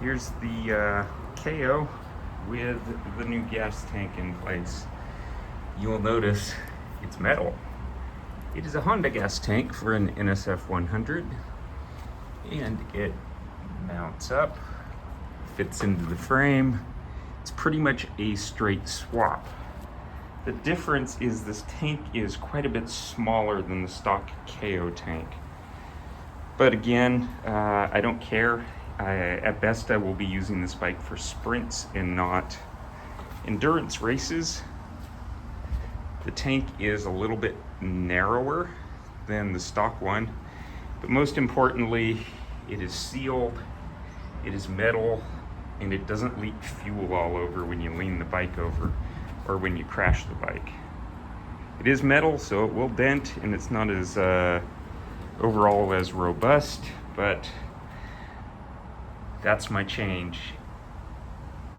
Here's the Kayo with the new gas tank in place. You will notice it's metal. It is a Honda gas tank for an NSF100, and it mounts up, fits into the frame. It's pretty much a straight swap. The difference is this tank is quite a bit smaller than the stock Kayo tank. But again, I don't care. At best, I will be using this bike for sprints and not endurance races. The tank is a little bit narrower than the stock one, but most importantly, it is sealed, it is metal, and it doesn't leak fuel all over when you lean the bike over or when you crash the bike. It is metal, so it will dent, and it's not as overall as robust, but that's my change.